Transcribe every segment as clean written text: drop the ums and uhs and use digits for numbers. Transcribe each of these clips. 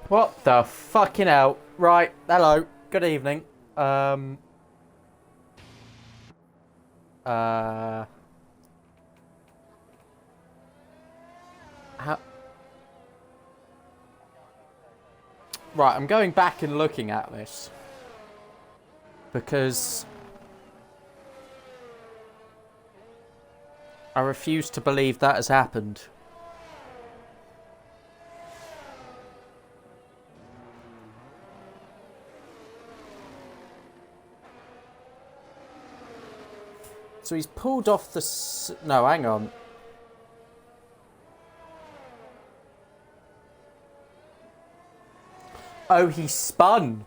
What the fucking hell? Right, hello, good evening. How... Right, I'm going back and looking at this. Because... I refuse to believe that has happened. So he's pulled off the... No, hang on. Oh, he spun.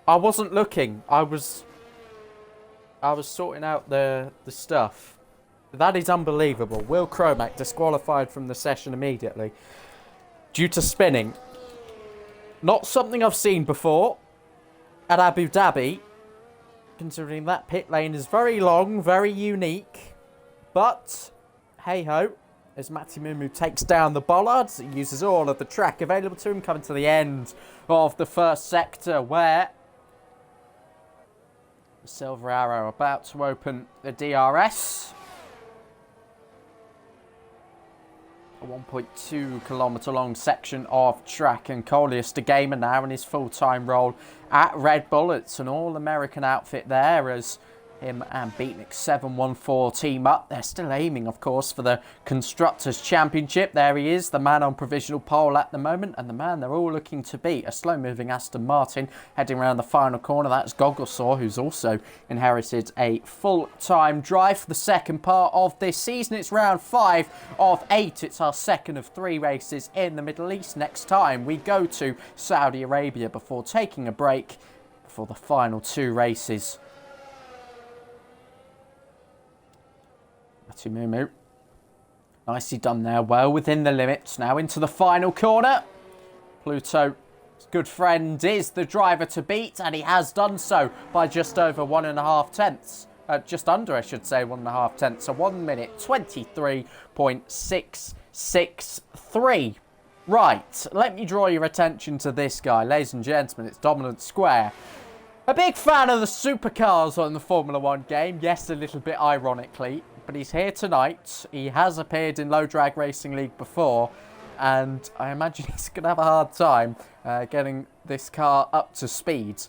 I wasn't looking. I was sorting out the stuff. That is unbelievable. Will Cromack disqualified from the session immediately due to spinning. Not something I've seen before at Abu Dhabi, considering that pit lane is very long, very unique. But, hey-ho, as Matimumu takes down the bollards, he uses all of the track available to him, coming to the end of the first sector, where the Silver Arrow about to open the DRS. A 1.2 kilometre long section of track, and Coleus de Gamer now in his full-time role at Red Bull. It's an all-American outfit there as him and Beatnik 714 team up. They're still aiming, of course, for the Constructors' Championship. There he is, the man on provisional pole at the moment, and the man they're all looking to beat. A slow-moving Aston Martin heading around the final corner. That's Gogglsaw, who's also inherited a full-time drive for the second part of this season. It's round 5 of 8. It's our second of 3 races in the Middle East. Next time we go to Saudi Arabia before taking a break for the final 2 races. Matimumu. Nicely done there. Well within the limits. Now into the final corner. Pluto, his good friend, is the driver to beat, and he has done so by just over 1.5 tenths. Just under, I should say, 1.5 tenths. So 1 minute 23.663. Right, let me draw your attention to this guy. Ladies and gentlemen, it's Dominant Square. A big fan of the supercars on the Formula 1 game. Yes, a little bit ironically. But he's here tonight. He has appeared in Low Drag Racing League before, and I imagine he's going to have a hard time getting this car up to speed.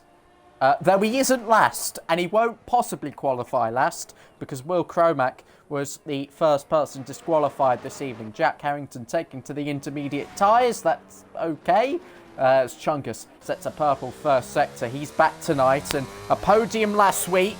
Though he isn't last, and he won't possibly qualify last, because Will Cromack was the first person disqualified this evening. Jack Harrington taking to the intermediate tyres. That's okay. As Chungus sets a purple first sector. He's back tonight, and a podium last week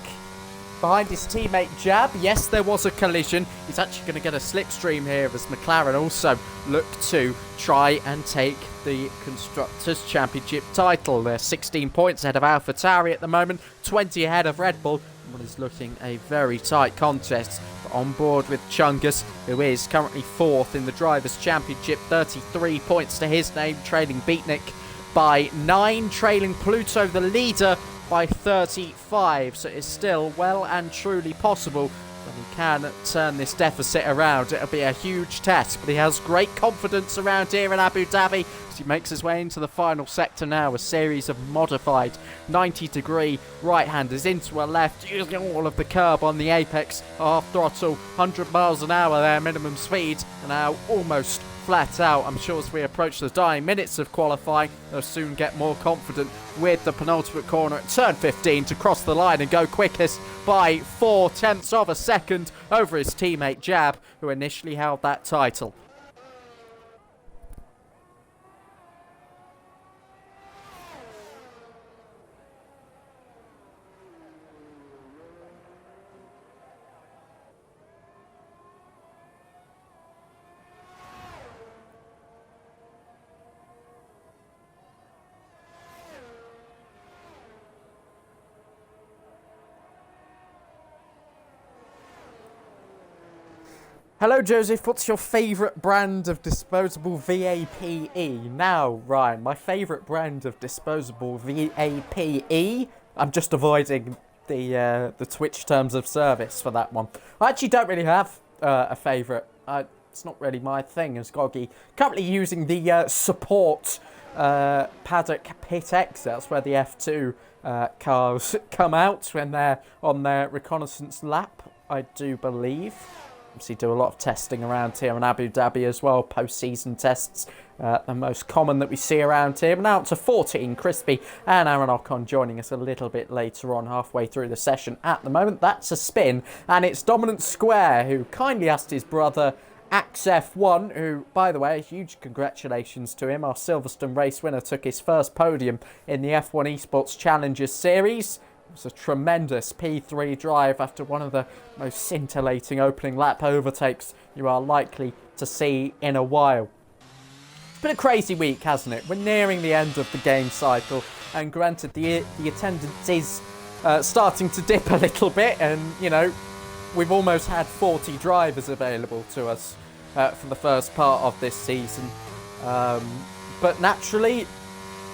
behind his teammate Jab. Yes, there was a collision. He's actually going to get a slipstream here as McLaren also look to try and take the Constructors' Championship title. They're 16 points ahead of AlphaTauri at the moment, 20 ahead of Red Bull. What is looking a very tight contest. But on board with Chungus, who is currently 4th in the Drivers' Championship, 33 points to his name, trailing Beatnik by 9, trailing Pluto, the leader, by 35, so it's still well and truly possible that he can turn this deficit around. It'll be a huge test, but he has great confidence around here in Abu Dhabi as he makes his way into the final sector now. A series of modified 90-degree right-handers into a left, using all of the curb on the apex, half throttle, 100 miles an hour their minimum speed, and now almost flat out. I'm sure as we approach the dying minutes of qualifying, they'll soon get more confident with the penultimate corner at turn 15 to cross the line and go quickest by 4 tenths of a second over his teammate Jab, who initially held that title. Hello, Joseph. What's your favourite brand of disposable VAPE? Now, Ryan, my favourite brand of disposable VAPE. I'm just avoiding the Twitch terms of service for that one. I actually don't really have a favourite. It's not really my thing as Goggy. Currently using the support paddock pit exit. That's where the F2 cars come out when they're on their reconnaissance lap, I do believe. Obviously do a lot of testing around here in Abu Dhabi as well, post-season tests, the most common that we see around here. But now to 14, Crispy and Aaron Ocon joining us a little bit later on, halfway through the session at the moment. That's a spin, and it's Dominant Square who kindly asked his brother Axe F1, who, by the way, huge congratulations to him. Our Silverstone race winner took his first podium in the F1 Esports Challengers Series. It was a tremendous P3 drive after one of the most scintillating opening lap overtakes you are likely to see in a while. It's been a crazy week, hasn't it? We're nearing the end of the game cycle, and granted, the attendance is starting to dip a little bit, and, you know, we've almost had 40 drivers available to us for the first part of this season. But naturally,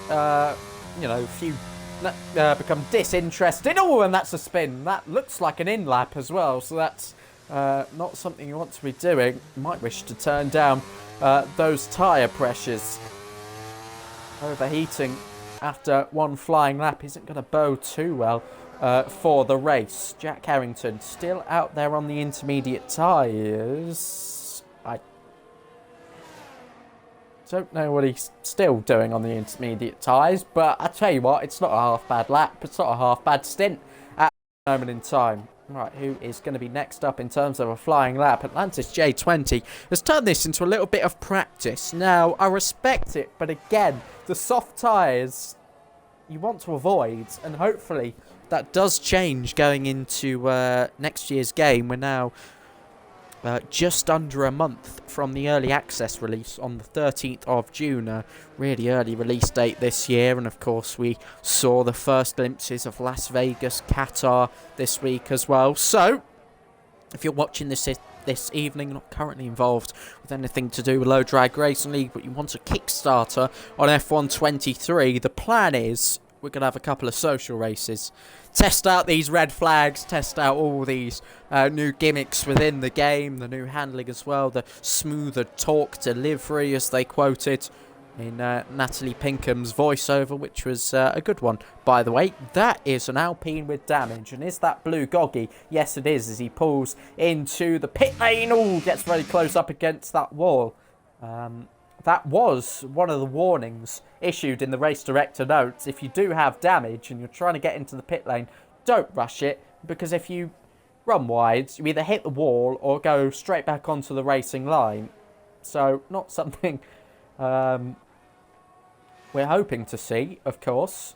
you know, a few become disinterested. Oh, and that's a spin. That looks like an in-lap as well, so that's not something you want to be doing. You might wish to turn down those tyre pressures. Overheating after one flying lap isn't going to bode too well for the race. Jack Harrington still out there on the intermediate tyres. I don't know what he's still doing on the intermediate tyres, but I tell you what, it's not a half bad lap. It's not a half bad stint at the moment in time. Right, who is going to be next up in terms of a flying lap? Atlantis J20 has turned this into a little bit of practice. Now, I respect it, but again, the soft tyres you want to avoid, and hopefully that does change going into next year's game. We're now just under a month from the early access release on the 13th of June, a really early release date this year, and of course we saw the first glimpses of Las Vegas, Qatar this week as well. So, if you're watching this evening, not currently involved with anything to do with Low Drag Racing League, but you want a Kickstarter on F1 23, the plan is we're going to have a couple of social races. Test out these red flags, test out all these new gimmicks within the game, the new handling as well, the smoother talk delivery, as they quoted in Natalie Pinkham's voiceover, which was a good one, by the way. That is an Alpine with damage, and is that blue Goggy? Yes, it is, as he pulls into the pit lane. Oh, gets very close up against that wall. That was one of the warnings issued in the race director notes. If you do have damage and you're trying to get into the pit lane, don't rush it, because if you run wide, you either hit the wall or go straight back onto the racing line. So, not something we're hoping to see, of course.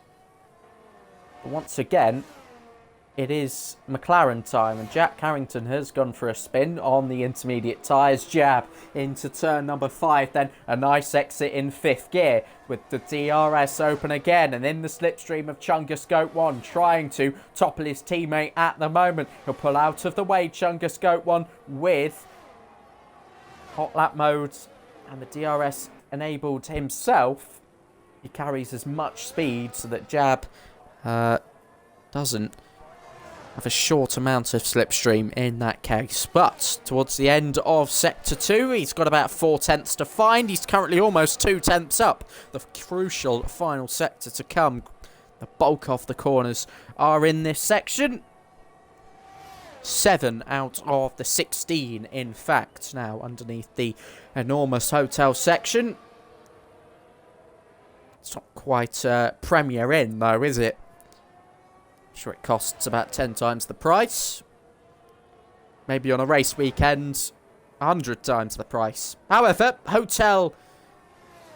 But once again, it is McLaren time, and Jack Harrington has gone for a spin on the intermediate tyres, jab into turn number 5, then a nice exit in 5th gear with the DRS open again, and in the slipstream of Chungus Goat 1, trying to topple his teammate at the moment. He'll pull out of the way, Chungus Goat 1, with hot lap mode and the DRS enabled himself. He carries as much speed so that Jab doesn't have a short amount of slipstream in that case. But towards the end of Sector 2, he's got about 4 tenths to find. He's currently almost 2 tenths up. The crucial final sector to come. The bulk of the corners are in this section. 7 out of the 16, in fact, now underneath the enormous hotel section. It's not quite Premier Inn, though, is it? Sure, it costs about 10 times the price. Maybe on a race weekend, 100 times the price. However, hotel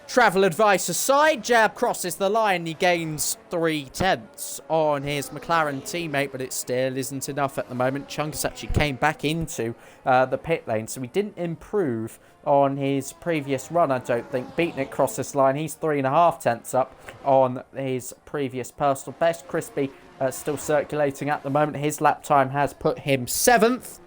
travel advice aside, Jab crosses the line. He gains 3 tenths on his McLaren teammate, but it still isn't enough at the moment. Chungus actually came back into the pit lane, so he didn't improve on his previous run, I don't think. Beatnik crossed this line. He's 3.5 tenths up on his previous personal best. Crispy still circulating at the moment. His lap time has put him 7th.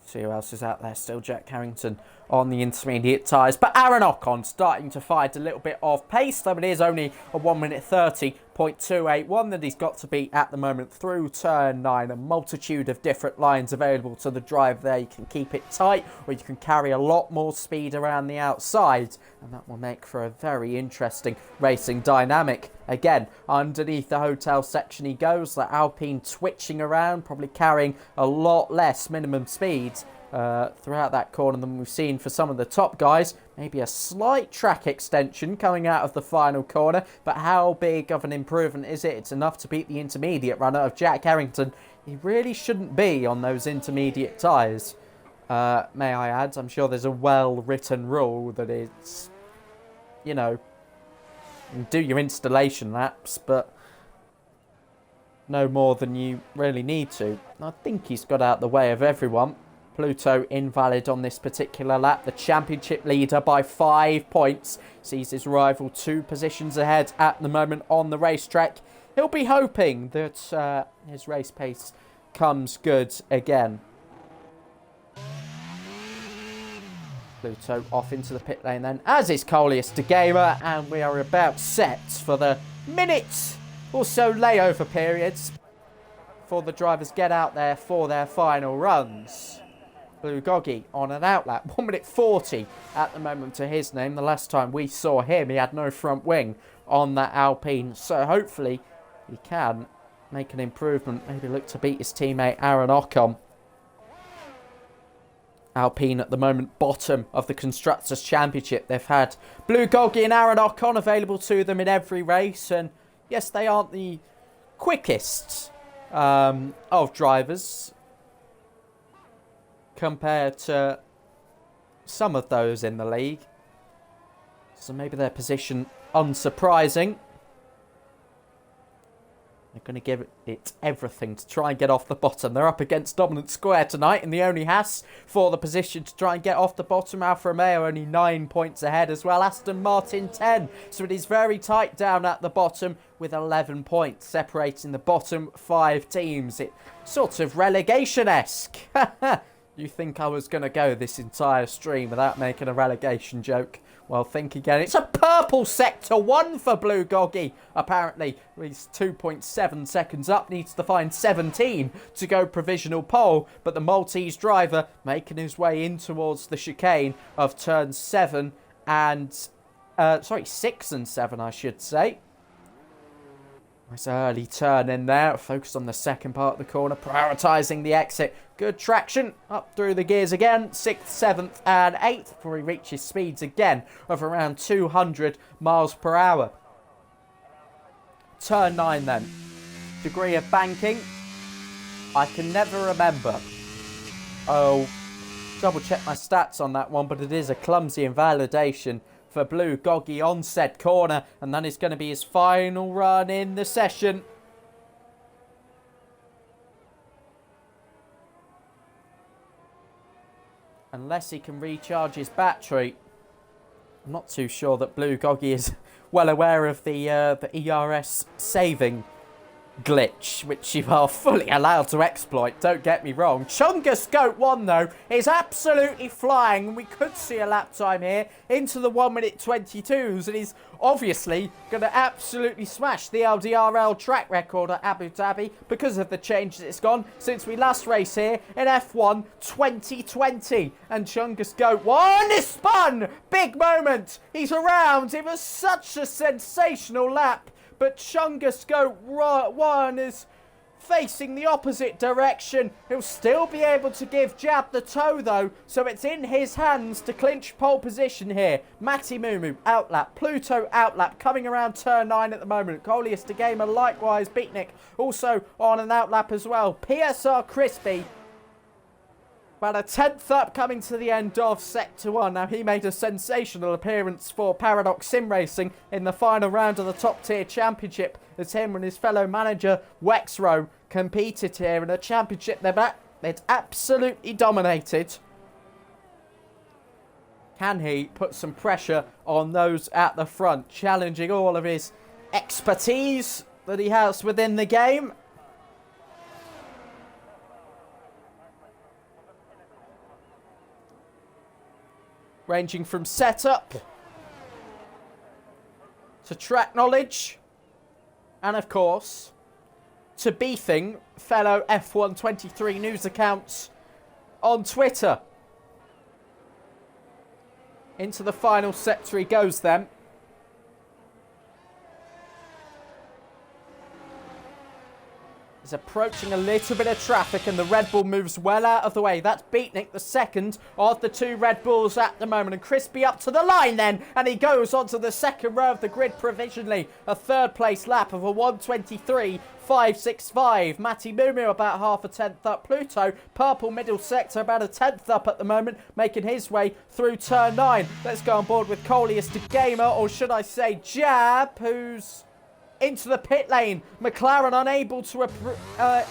See who else is out there still. Jack Harrington on the intermediate tyres. But Aaron Ocon starting to find a little bit of pace, though it is only a 1:30.281 that he's got to beat at the moment through turn 9. A multitude of different lines available to the driver there. You can keep it tight, or you can carry a lot more speed around the outside, and that will make for a very interesting racing dynamic. Again, underneath the hotel section he goes, the Alpine twitching around, probably carrying a lot less minimum speeds throughout that corner than we've seen for some of the top guys. Maybe a slight track extension coming out of the final corner, but how big of an improvement is it? It's enough to beat the intermediate runner of Jack Harrington. He really shouldn't be on those intermediate tyres, may I add. I'm sure there's a well-written rule that it's, you know, you do your installation laps, but no more than you really need to. I think he's got out the way of everyone. Pluto invalid on this particular lap. The championship leader by 5 points sees his rival 2 positions ahead at the moment on the racetrack. He'll be hoping that his race pace comes good again. Pluto off into the pit lane then, as is Coleus de Gamer, and we are about set for the minute or so layover periods before the drivers get out there for their final runs. Blue Goggy on an outlap, 1:40 at the moment to his name. The last time we saw him, he had no front wing on that Alpine, so hopefully he can make an improvement, maybe look to beat his teammate Aaron Ocon. Alpine at the moment bottom of the Constructors' Championship. They've had Blue Goggy and Aaron Ocon available to them in every race, and yes, they aren't the quickest of drivers compared to some of those in the league, so maybe their position unsurprising. They're going to give it everything to try and get off the bottom. They're up against Dominant Square tonight, and the only Haas for the position to try and get off the bottom. Alfa Romeo only 9 points ahead as well. Aston Martin 10. So it is very tight down at the bottom with 11 points separating the bottom 5 teams. It's sort of relegation-esque. You think I was going to go this entire stream without making a relegation joke? Well, think again. It's a purple sector 1 for Blue Goggy, apparently. He's 2.7 seconds up, needs to find 17 to go provisional pole. But the Maltese driver making his way in towards the chicane of turn 7 and... 6 and 7, I should say. Nice early turn in there. Focus on the second part of the corner, prioritising the exit. Good traction up through the gears again. 6th, 7th and 8th before he reaches speeds again of around 200 miles per hour. Turn 9 then. Degree of banking. I can never remember. Oh, double check my stats on that one, but it is a clumsy invalidation for Blue Goggy on said corner, and that is going to be his final run in the session. Unless he can recharge his battery. I'm not too sure that Blue Goggy is well aware of the ERS saving glitch, which you are fully allowed to exploit, don't get me wrong. Chungus Goat 1 though is absolutely flying, and we could see a lap time here into the 1:22s, and he's obviously going to absolutely smash the LDRL track record at Abu Dhabi because of the changes it's gone since we last raced here in F1 2020. And Chungus Goat 1 is spun! Big moment! He's around! It was such a sensational lap. But Chungus Goat 1 is facing the opposite direction. He'll still be able to give Jab the toe though, so it's in his hands to clinch pole position here. Matty Mumu outlap, Pluto outlap, coming around turn 9 at the moment. Coleus de Gamer likewise, Beatnik also on an outlap as well. PSR Crispy. About a 10th up coming to the end of Sector 1. Now, he made a sensational appearance for Paradox Sim Racing in the final round of the Top Tier Championship, as him and his fellow manager Wexrow competed here in a championship they'd absolutely dominated. Can he put some pressure on those at the front, challenging all of his expertise that he has within the game? ranging from setup to track knowledge and, of course, to beefing fellow F123 news accounts on Twitter. Into the final sector he goes then. He's approaching a little bit of traffic and the Red Bull moves well out of the way. That's Beatnik, the second of the two Red Bulls at the moment. And Crispy up to the line then. And he goes onto the second row of the grid provisionally. A third place lap of a 1:23.565. Matty Mumu about half a tenth up. Pluto, purple middle sector, about a tenth up at the moment, making his way through turn 9. Let's go on board with Coleus the Gamer, or should I say Jab, who's into the pit lane. McLaren unable to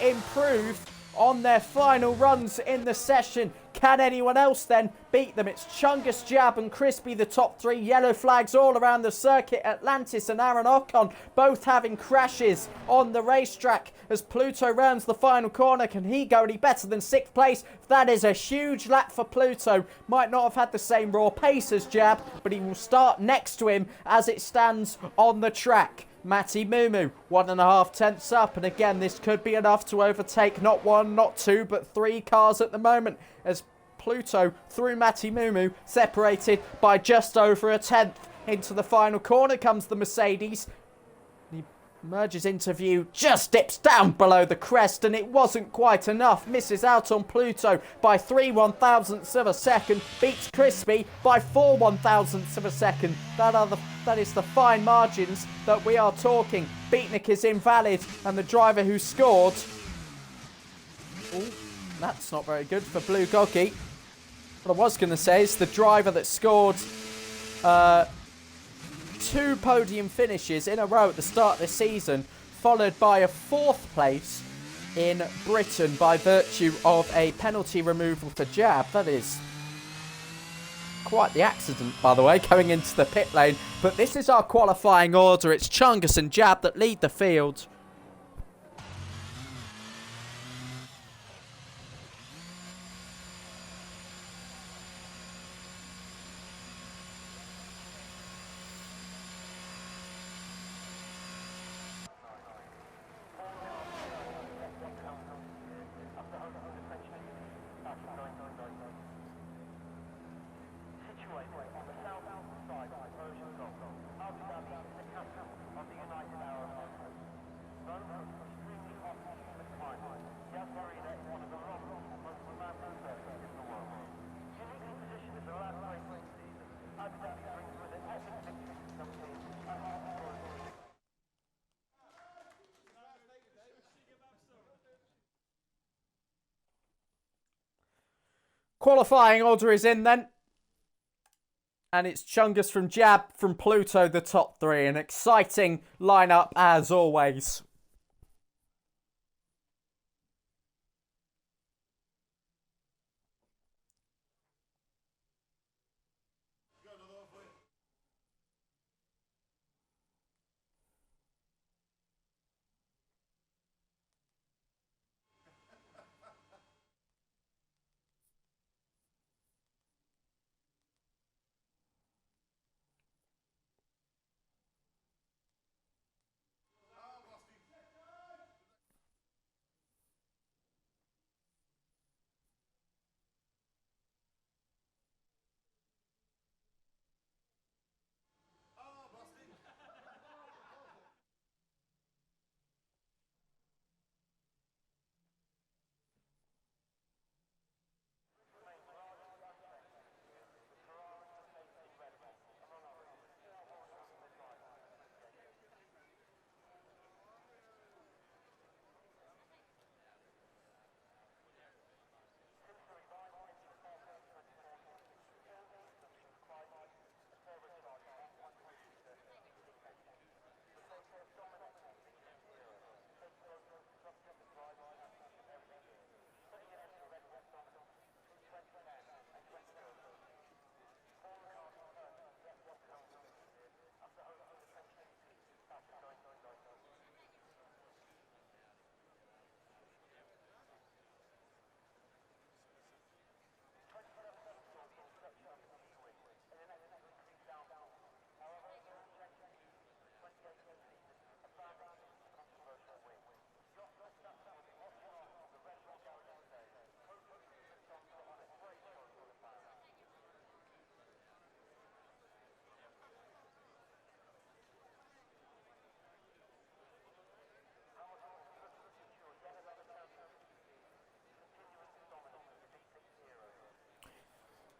improve on their final runs in the session. Can anyone else then beat them? It's Chungus, Jab and Crispy, the top three. Yellow flags all around the circuit. Atlantis and Aaron Ocon both having crashes on the racetrack as Pluto rounds the final corner. Can he go any better than 6th place? That is a huge lap for Pluto. Might not have had the same raw pace as Jab, but he will start next to him as it stands on the track. Matty Mumu, 1.5 tenths up, and again this could be enough to overtake not one, not two, but 3 cars at the moment as Pluto through Matty Mumu, separated by just over a tenth. Into the final corner comes the Mercedes. He merges into view, just dips down below the crest, and it wasn't quite enough. Misses out on Pluto by 3 1,000ths of a second. Beats Crispy by 4 1,000ths of a second. That is the fine margins that we are talking. Beatnik is invalid, and the driver who scored... Ooh, that's not very good for Blue Goggy. What I was going to say is the driver that scored 2 podium finishes in a row at the start of the season, followed by a 4th place in Britain by virtue of a penalty removal for Jab. That is quite the accident, by the way, going into the pit lane. But this is our qualifying order. It's Chungus and Jab that lead the field. Qualifying order is in then. And it's Chungus from Jab, from Pluto, the top 3. An exciting lineup as always.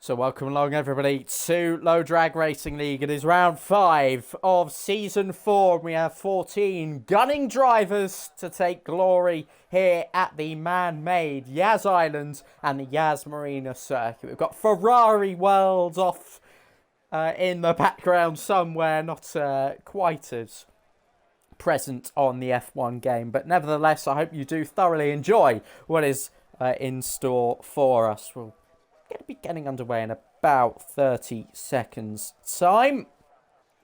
So welcome along everybody to Low Drag Racing League. It is round 5 of season 4. We have 14 gunning drivers to take glory here at the man-made Yas Island and the Yas Marina circuit. We've got Ferrari World off in the background somewhere, not quite as present on the F1 game, but nevertheless I hope you do thoroughly enjoy what is in store for us. We'll going to be getting underway in about 30 seconds time.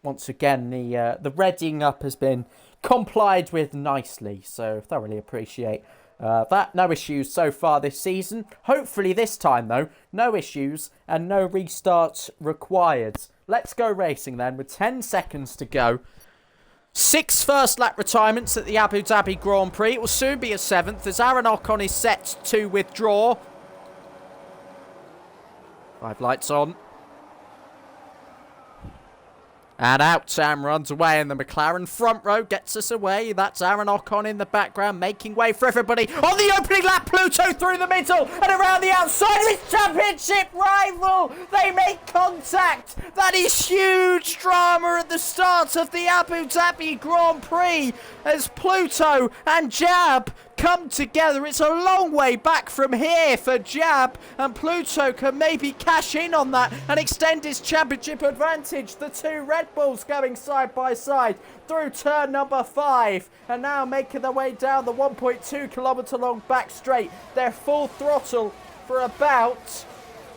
Once again, the readying up has been complied with nicely, so thoroughly appreciate that. No issues so far this season. Hopefully this time though, no issues and no restarts required. Let's go racing then with 10 seconds to go. 6 first lap retirements at the Abu Dhabi Grand Prix. It will soon be a 7th as Aaron Ocon is set to withdraw. 5 lights on. And out Sam runs away and the McLaren front row gets us away. That's Aaron Ocon in the background making way for everybody. On the opening lap, Pluto through the middle and around the outside of his championship rival. They make contact. That is huge drama at the start of the Abu Dhabi Grand Prix as Pluto and Jab come together. It's a long way back from here for Jab, and Pluto can maybe cash in on that and extend his championship advantage. The two Red Bulls going side by side through turn number 5 and now making their way down the 1.2 kilometre long back straight. They're full throttle for about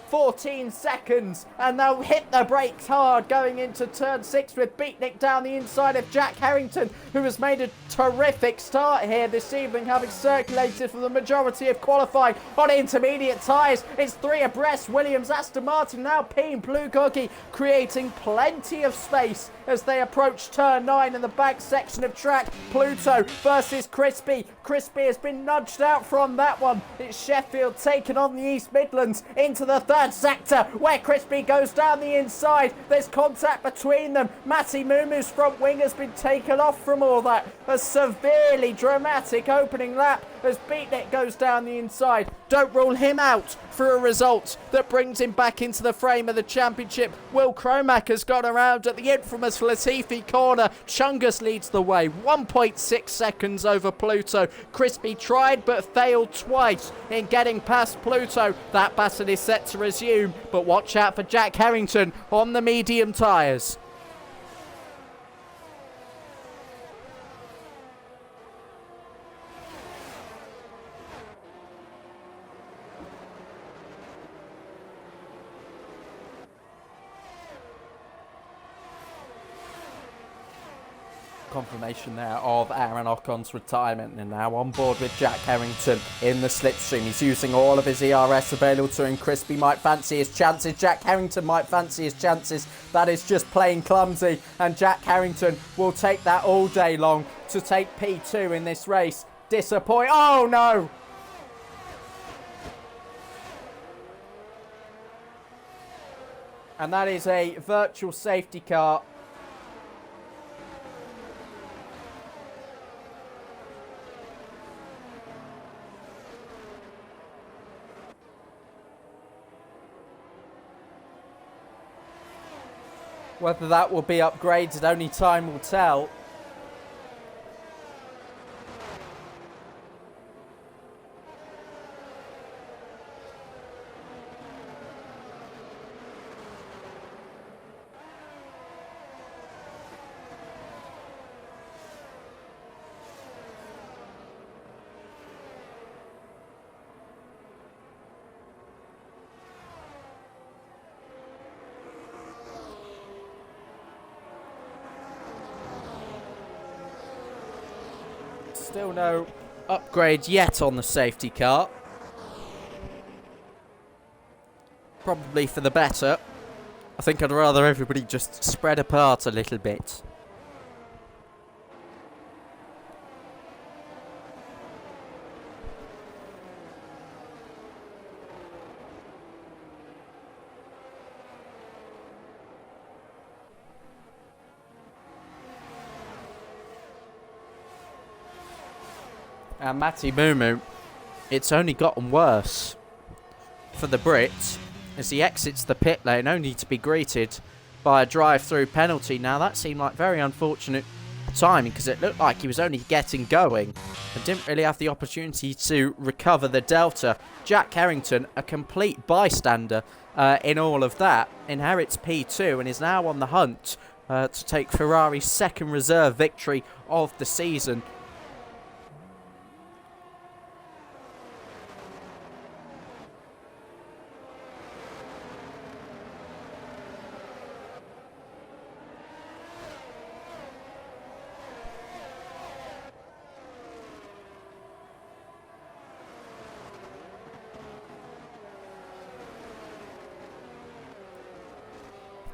14 seconds and they'll hit the brakes hard going into turn 6 with Beatnik down the inside of Jack Harrington, who has made a terrific start here this evening, having circulated for the majority of qualifying on intermediate tyres. It's 3 abreast. Williams, Aston Martin, now Peen, Blue Goggy creating plenty of space as they approach turn 9 in the back section of track. Pluto versus Crispy. Crispy has been nudged out from that one. It's Sheffield taking on the East Midlands into the third sector where Crispy goes down the inside. There's contact between them. Matty Mumu's front wing has been taken off from all that. A severely dramatic opening lap as Beatnik goes down the inside. Don't rule him out for a result that brings him back into the frame of the championship. Will Cromack has gone around at the infamous Latifi corner. Chungus leads the way, 1.6 seconds over Pluto. Crispy tried but failed twice in getting past Pluto. That battle is set to resume, but watch out for Jack Harrington on the medium tyres. Confirmation there of Aaron Ocon's retirement, and now on board with Jack Harrington in the slipstream. He's using all of his ERS available to him. Crispy might fancy his chances. Jack Harrington might fancy his chances. That is just plain clumsy, and Jack Harrington will take that all day long to take P2 in this race. Disappoint. Oh no! And that is a virtual safety car. Whether that will be upgraded, only time will tell. Still no upgrade yet on the safety car. Probably for the better. I think I'd rather everybody just spread apart a little bit. And Matty Mumu, it's only gotten worse for the Brits. as he exits the pit lane, only to be greeted by a drive-through penalty. Now, that seemed like very unfortunate timing because it looked like he was only getting going and didn't really have the opportunity to recover the delta. Jack Harrington, a complete bystander in all of that, inherits P2 and is now on the hunt to take Ferrari's second reserve victory of the season.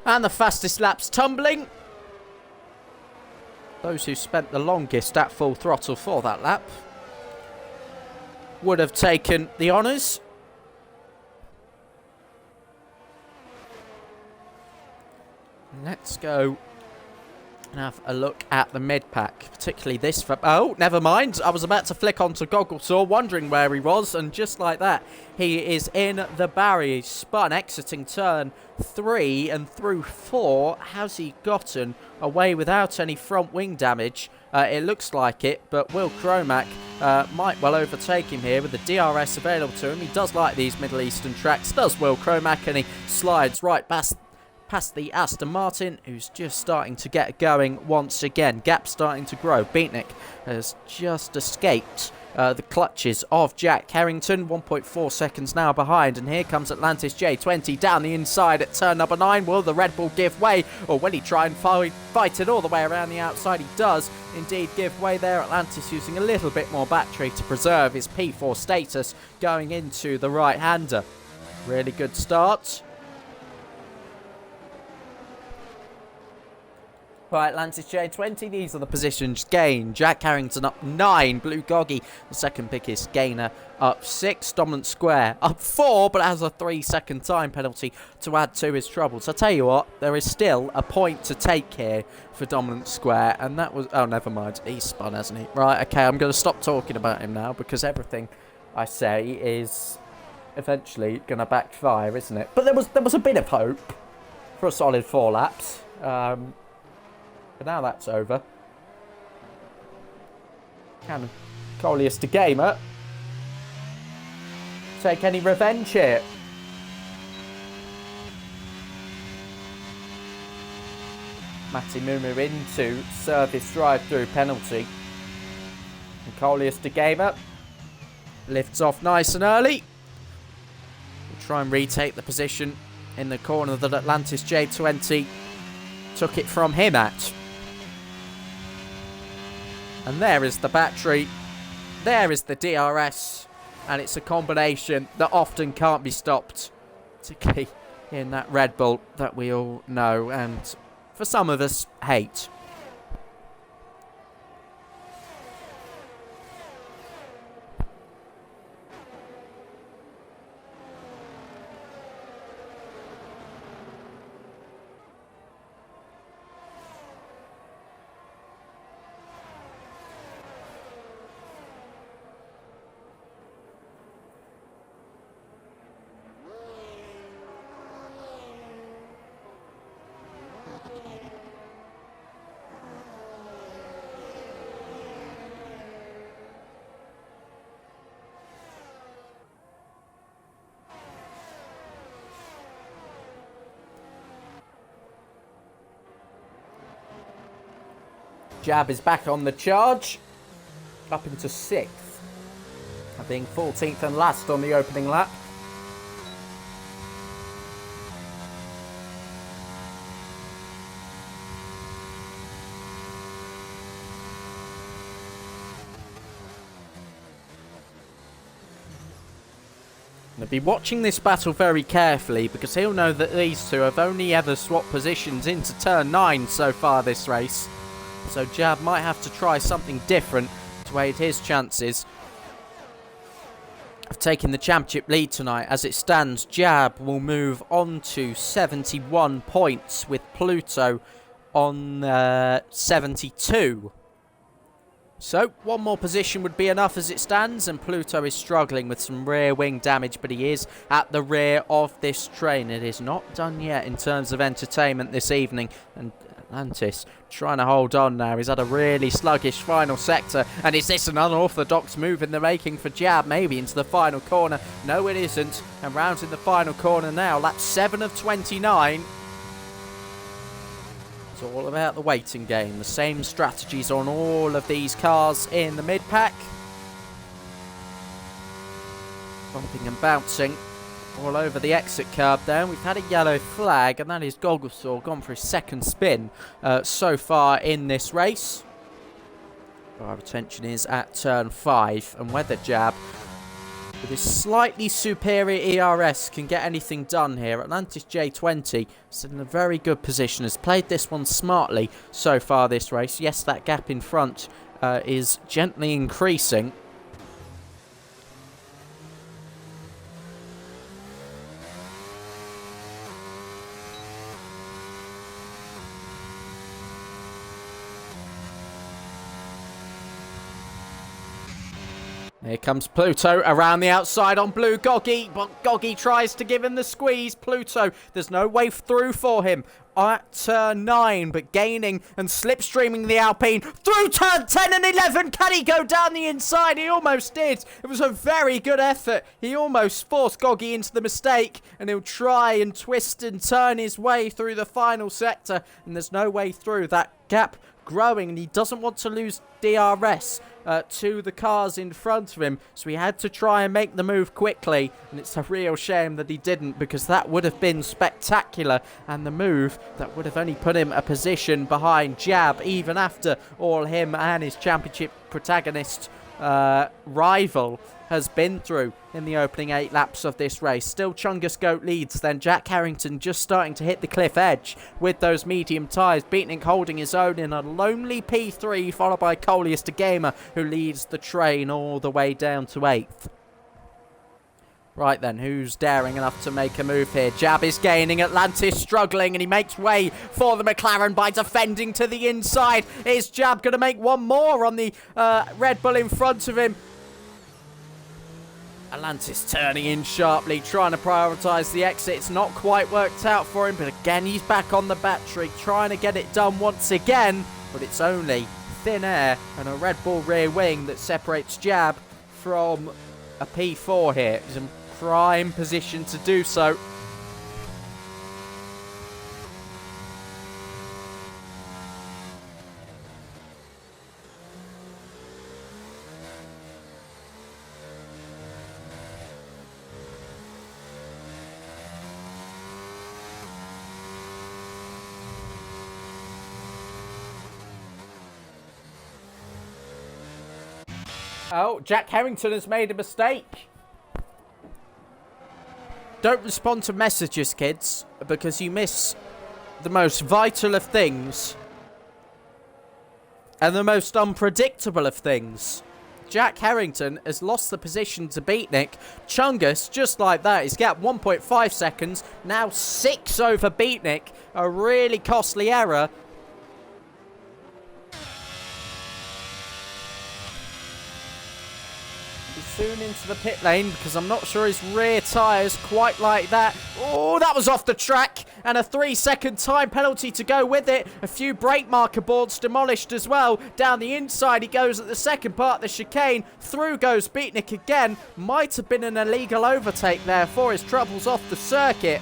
And the fastest laps tumbling. Those who spent the longest at full throttle for that lap would have taken the honours. Let's go and have a look at the mid-pack, particularly this. Oh, never mind. I was about to flick onto Gogglesaw, wondering where he was, and just like that, he is in the barrier. He's spun, exiting turn 3 and through 4. Has he gotten away without any front wing damage? It looks like it, but Will Cromack might well overtake him here with the DRS available to him. He does like these Middle Eastern tracks, does Will Cromack, and he slides right past the Aston Martin, who's just starting to get going once again. Gap starting to grow. Beatnik has just escaped the clutches of Jack Harrington. 1.4 seconds now behind, and here comes Atlantis J20 down the inside at turn number 9. Will the Red Bull give way, or will he try and fight it all the way around the outside? He does indeed give way there. Atlantis using a little bit more battery to preserve his P4 status going into the right-hander. Really good start. Right, Atlantis J20, these are the positions gained. Jack Harrington up 9. Blue Goggy, the second biggest gainer, up 6. Dominant Square up 4, but has a 3-second time penalty to add to his troubles. I tell you what, there is still a point to take here for Dominant Square, and that was... Oh, never mind. He's spun, hasn't he? Right, okay, I'm going to stop talking about him now, because everything I say is eventually going to backfire, isn't it? But there was a bit of hope for a solid 4 laps. But now that's over. Can Coleus de Gamer take any revenge here? Matty Mumu into service drive-through penalty. And Coleus de Gamer lifts off nice and early. We'll try and retake the position in the corner that Atlantis J20 took it from him at. And there is the battery, there is the DRS, and it's a combination that often can't be stopped, particularly in that Red Bull that we all know and for some of us hate. Jab is back on the charge, up into 6th, being 14th and last on the opening lap. He'll be watching this battle very carefully because he'll know that these two have only ever swapped positions into turn 9 so far this race. So Jab might have to try something different to aid his chances of taking the championship lead tonight. As it stands, Jab will move on to 71 points with Pluto on 72. So, one more position would be enough as it stands, and Pluto is struggling with some rear wing damage, but he is at the rear of this train. It is not done yet in terms of entertainment this evening, and Atlantis trying to hold on now. He's had a really sluggish final sector, and is this an unorthodox move in the making for Jab? Maybe into the final corner. No, it isn't, and round in the final corner now. Lap 7 of 29. It's all about the waiting game. The same strategies on all of these cars in the mid-pack. Bumping and bouncing all over the exit curb there. We've had a yellow flag, and that is Gogglesor gone for his second spin so far in this race. Our attention is at turn 5, and whether Jab, with his slightly superior ERS, can get anything done here. Atlantis J20 is in a very good position, has played this one smartly so far this race. Yes, that gap in front is gently increasing. Here comes Pluto around the outside on Blue Goggy, but Goggy tries to give him the squeeze. Pluto, there's no way through for him at turn 9, but gaining and slipstreaming the Alpine through turn 10 and 11. Can he go down the inside? He almost did. It was a very good effort. He almost forced Goggy into the mistake, and he'll try and twist and turn his way through the final sector, and there's no way through. That gap growing, and he doesn't want to lose DRS to the cars in front of him, so he had to try and make the move quickly, and it's a real shame that he didn't, because that would have been spectacular, and the move that would have only put him a position behind Jab, even after all him and his championship protagonist rival has been through in the opening 8 laps of this race. Still Chungus Goat leads, then Jack Harrington just starting to hit the cliff edge with those medium tyres. Beatnik holding his own in a lonely P3, followed by Coleus de Gamer, who leads the train all the way down to 8th. Right then, who's daring enough to make a move here? Jab is gaining, Atlantis struggling, and he makes way for the McLaren by defending to the inside. Is Jab going to make one more on the Red Bull in front of him? Atlantis turning in sharply, trying to prioritise the exit. It's not quite worked out for him, but again, he's back on the battery, trying to get it done once again, but it's only thin air and a Red Bull rear wing that separates Jab from a P4 here. He's in prime position to do so. Oh, Jack Harrington has made a mistake. Don't respond to messages, kids, because you miss the most vital of things and the most unpredictable of things. Jack Harrington has lost the position to Beatnik. Chungus, just like that, he's got 1.5 seconds, now 6 over Beatnik. A really costly error. Soon into the pit lane, because I'm not sure his rear tyres quite like that. Oh, that was off the track, and a 3-second time penalty to go with it. A few brake marker boards demolished as well. Down the inside he goes at the second part of the chicane. Through goes Beatnik again. Might have been an illegal overtake there for his troubles off the circuit.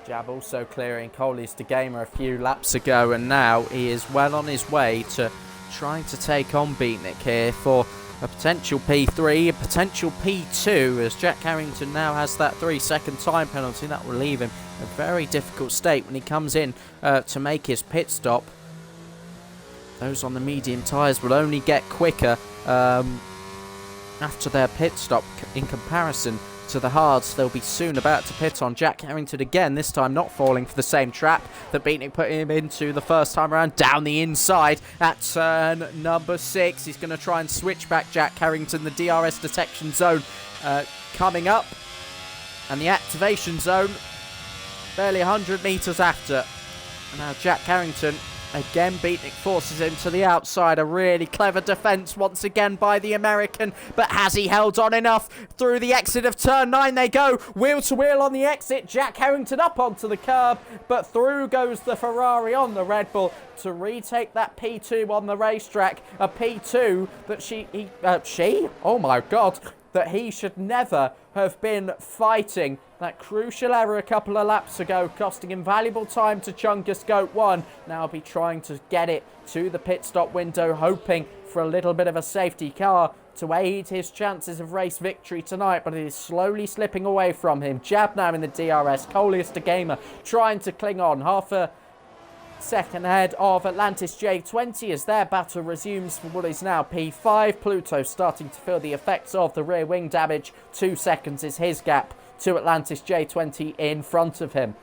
Jab also clearing Coleus de Gamer a few laps ago, and now he is well on his way to trying to take on Beatnik here for a potential P3, a potential P2, as Jack Carrington now has that 3-second time penalty. That will leave him in a very difficult state when he comes in to make his pit stop. Those on the medium tyres will only get quicker after their pit stop in comparison to the hards they'll be soon about to pit on. Jack Carrington again, this time not falling for the same trap that Beatnik put him into the first time around, down the inside at turn number 6. He's going to try and switch back Jack Carrington. The DRS detection zone coming up, and the activation zone barely 100 metres after. And now Jack Carrington, again, Beatnik forces him to the outside. A really clever defence once again by the American. But has he held on enough? Through the exit of turn 9 they go. Wheel to wheel on the exit. Jack Carrington up onto the curb. But through goes the Ferrari on the Red Bull to retake that P2 on the racetrack. A P2 that oh my God, that he should never have been fighting. That crucial error a couple of laps ago, costing him valuable time to Chungus Goat 1. Now be trying to get it to the pit stop window, hoping for a little bit of a safety car to aid his chances of race victory tonight, but it is slowly slipping away from him. Jab now in the DRS, Coleus de Gamer trying to cling on, half a second ahead of Atlantis J20 as their battle resumes for what is now P5. Pluto starting to feel the effects of the rear wing damage. 2 seconds is his gap to Atlantis J20 in front of him.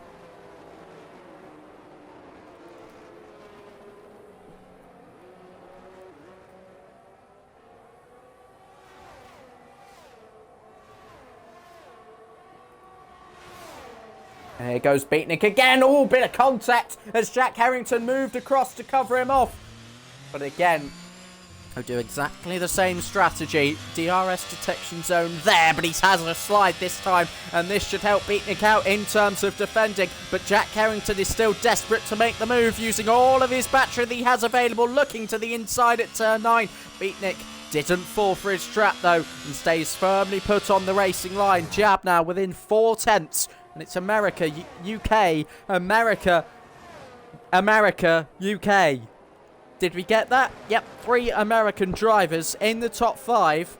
There goes Beatnik again. Oh, bit of contact as Jack Carrington moved across to cover him off. But again, he'll do exactly the same strategy. DRS detection zone there, but he has a slide this time, and this should help Beatnik out in terms of defending. But Jack Carrington is still desperate to make the move, using all of his battery that he has available, looking to the inside at turn 9. Beatnik didn't fall for his trap, though, and stays firmly put on the racing line. Jab now within 4 tenths. And it's America, UK, America, UK. Did we get that? Yep, 3 American drivers in the top 5.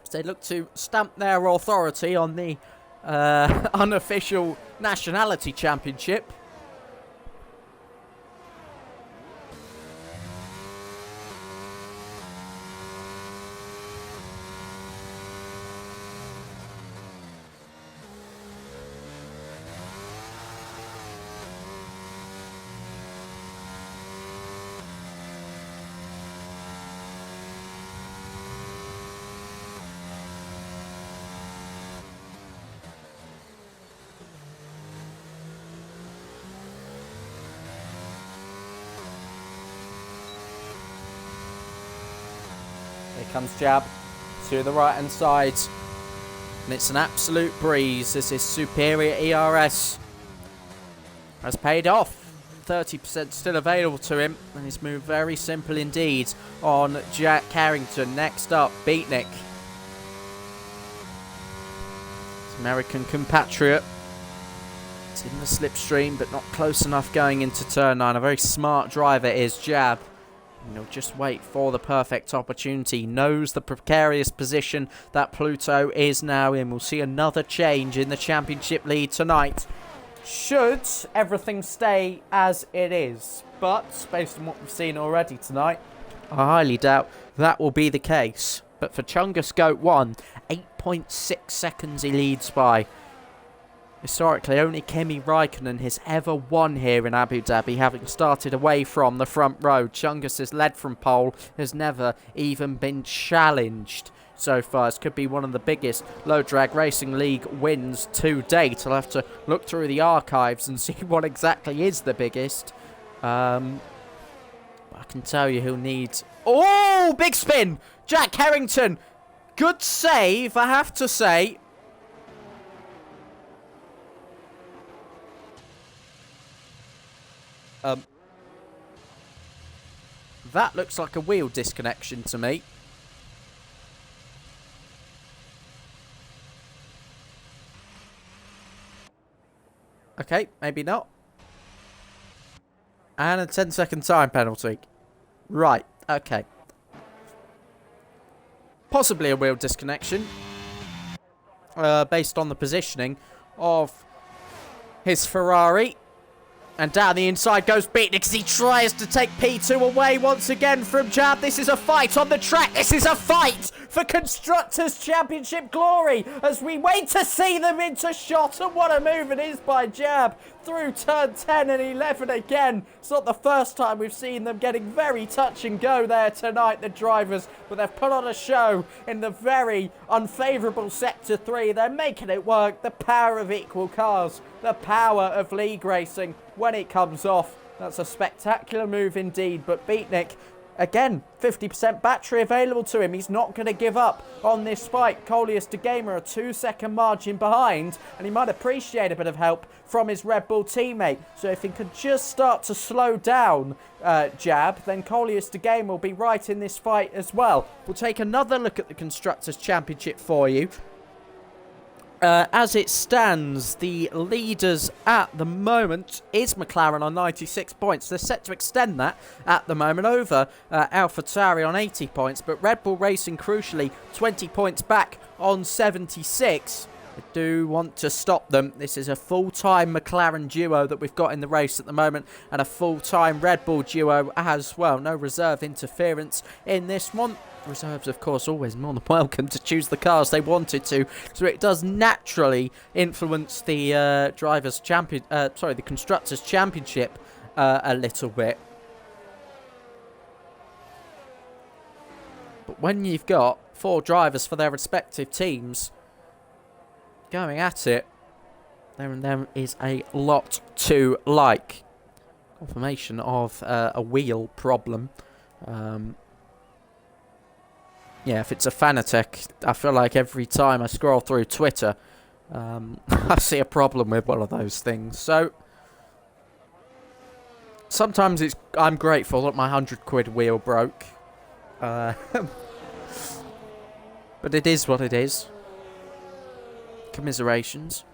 As they look to stamp their authority on the unofficial nationality championship. Here comes Jab to the right hand side, and it's an absolute breeze as his superior ERS has paid off. 30% still available to him, and he's moved very simple indeed on Jack Carrington. Next up, Beatnik, his American compatriot. It's in the slipstream, but not close enough going into turn 9. A very smart driver is Jab. And he'll just wait for the perfect opportunity. He knows the precarious position that Pluto is now in. We'll see another change in the championship lead tonight, should everything stay as it is. But based on what we've seen already tonight, I highly doubt that will be the case. But for Chungus Goat 1, 8.6 seconds he leads by. Historically, only Kimi Raikkonen has ever won here in Abu Dhabi, having started away from the front row. Chungus has led from pole, has never even been challenged so far. This could be one of the biggest Low Drag Racing League wins to date. I'll have to look through the archives and see what exactly is the biggest. I can tell you who needs... Oh, big spin! Jack Carrington! Good save, I have to say. That looks like a wheel disconnection to me. Okay, maybe not. And a 10-second time penalty. Right, okay. possibly a wheel disconnection, based on the positioning of his Ferrari. And down the inside goes Beatnik as he tries to take P2 away once again from Jab. This is a fight on the track. This is a fight for Constructors' Championship glory as we wait to see them into shot. And what a move it is by Jab through turn 10 and 11 again. It's not the first time we've seen them getting very touch and go there tonight, the drivers. But they've put on a show in the very unfavourable Sector 3. They're making it work. The power of equal cars. The power of league racing. When it comes off, that's a spectacular move indeed. But Beatnik, again, 50% battery available to him. He's not going to give up on this fight. Coleus de Gamer a 2-second margin behind, and he might appreciate a bit of help from his Red Bull teammate. So if he could just start to slow down Jab, then Coleus de Gamer will be right in this fight as well. We'll take another look at the Constructors' Championship for you. As it stands, the leaders at the moment is McLaren on 96 points. They're set to extend that at the moment over AlphaTauri on 80 points. But Red Bull Racing, crucially, 20 points back on 76. I do want to stop them. This is a full-time McLaren duo that we've got in the race at the moment, and a full-time Red Bull duo as well. No reserve interference in this one. Reserves, of course, always more than welcome to choose the cars they wanted to, so it does naturally influence the the Constructors' Championship a little bit. But when you've got 4 drivers for their respective teams going at it, there is a lot to like. Confirmation of a wheel problem. Yeah, if it's a Fanatec, I feel like every time I scroll through Twitter, I see a problem with one of those things. So, sometimes I'm grateful that my £100 wheel broke. But it is what it is. Commiserations.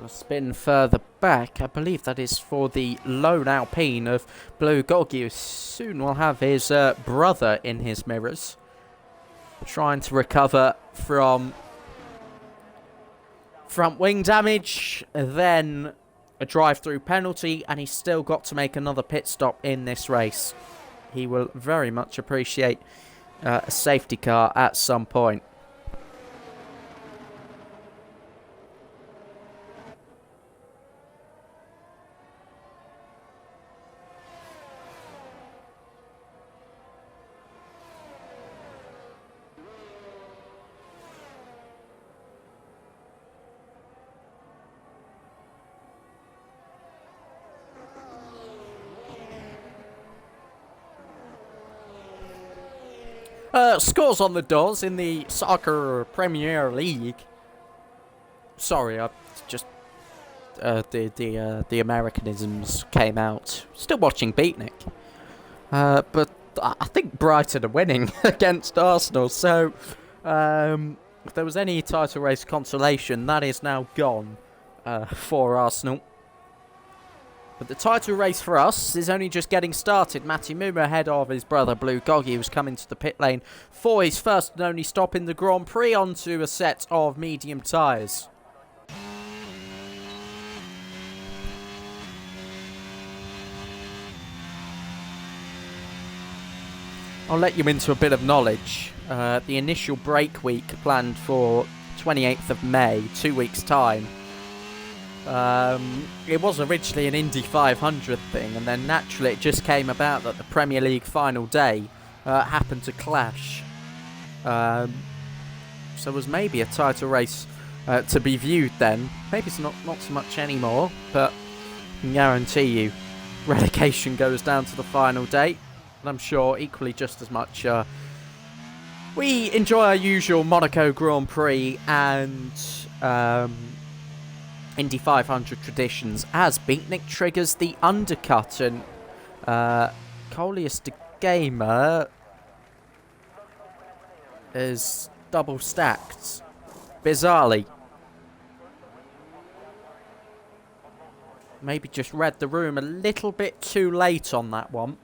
A spin further back. I believe that is for the lone Alpine of Blue Goggy, who soon will have his brother in his mirrors, trying to recover from front wing damage, then a drive-through penalty, and he's still got to make another pit stop in this race. He will very much appreciate a safety car at some point. Scores on the doors in the Soccer Premier League. Sorry, I just the Americanisms came out. Still watching Beatnik, but I think Brighton are winning against Arsenal. So if there was any title race consolation, that is now gone for Arsenal. But the title race for us is only just getting started. Matty Mooma ahead of his brother Blue Goggy, who's coming to the pit lane for his first and only stop in the Grand Prix onto a set of medium tyres. I'll let you into a bit of knowledge. The initial break week planned for 28th of May, 2 weeks' time. It was originally an Indy 500 thing, and then naturally it just came about that the Premier League final day happened to clash. So it was maybe a title race to be viewed then. Maybe it's not so much anymore, but I can guarantee you relegation goes down to the final day. And I'm sure equally just as much we enjoy our usual Monaco Grand Prix and Indy 500 traditions as Beatnik triggers the undercut, and Coleus de Gamer is double stacked bizarrely. Maybe just read the room a little bit too late on that one.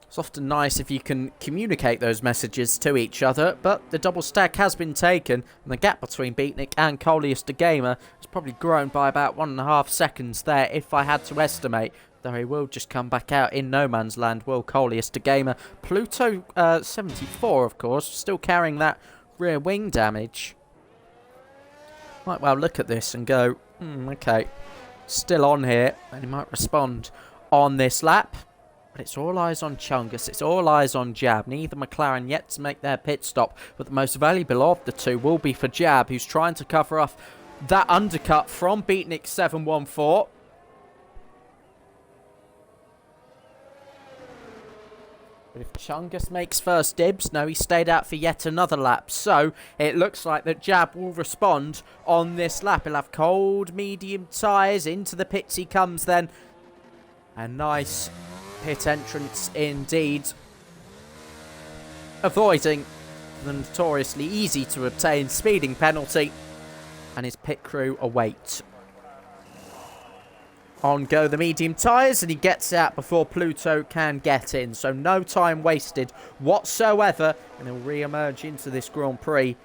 It's often nice if you can communicate those messages to each other, but the double stack has been taken, and the gap between Beatnik and Coleus de Gamer has probably grown by about 1.5 seconds there, if I had to estimate. Though he will just come back out in no man's land, will Coleus de Gamer. Pluto 74, of course, still carrying that rear wing damage. Might well look at this and go, okay, still on here, and he might respond on this lap. But it's all eyes on Chungus. It's all eyes on Jab. Neither McLaren yet to make their pit stop. But the most valuable of the two will be for Jab, who's trying to cover off that undercut from Beatnik 714. But if Chungus makes first dibs, no, he stayed out for yet another lap. So it looks like that Jab will respond on this lap. He'll have cold, medium tyres. Into the pits he comes then. A nice pit entrance indeed, avoiding the notoriously easy to obtain speeding penalty, and his pit crew await. On go the medium tyres, and he gets out before Pluto can get in, so no time wasted whatsoever, and he'll re-emerge into this Grand Prix.